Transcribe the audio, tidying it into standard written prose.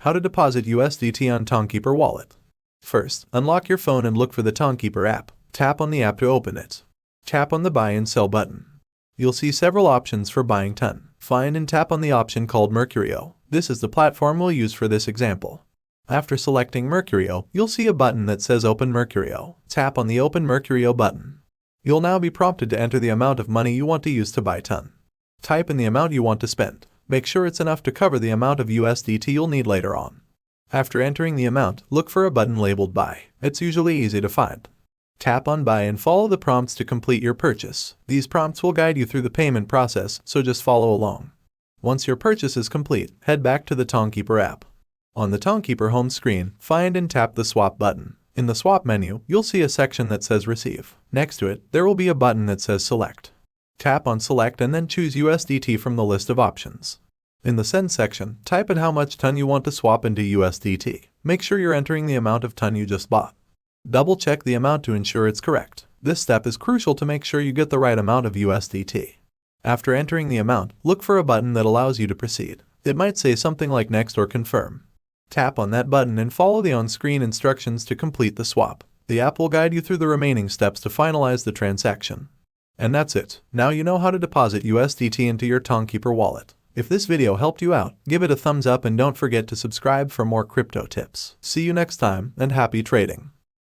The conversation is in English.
How to deposit USDT on Tonkeeper wallet. First, unlock your phone and look for the Tonkeeper app. Tap on the app to open it. Tap on the Buy and Sell button. You'll see several options for buying ton. Find and tap on the option called Mercurio. This is the platform we'll use for this example. After selecting Mercurio, you'll see a button that says Open Mercurio. Tap on the Open Mercurio button. You'll now be prompted to enter the amount of money you want to use to buy ton. Type in the amount you want to spend. Make sure it's enough to cover the amount of USDT you'll need later on. After entering the amount, look for a button labeled Buy. It's usually easy to find. Tap on Buy and follow the prompts to complete your purchase. These prompts will guide you through the payment process, so just follow along. Once your purchase is complete, head back to the Tonkeeper app. On the Tonkeeper home screen, find and tap the Swap button. In the Swap menu, you'll see a section that says Receive. Next to it, there will be a button that says Select. Tap on Select and then choose USDT from the list of options. In the Send section, type in how much ton you want to swap into USDT. Make sure you're entering the amount of ton you just bought. Double check the amount to ensure it's correct. This step is crucial to make sure you get the right amount of USDT. After entering the amount, look for a button that allows you to proceed. It might say something like Next or Confirm. Tap on that button and follow the on-screen instructions to complete the swap. The app will guide you through the remaining steps to finalize the transaction. And that's it. Now you know how to deposit USDT into your Tonkeeper wallet. If this video helped you out, give it a thumbs up and don't forget to subscribe for more crypto tips. See you next time and happy trading.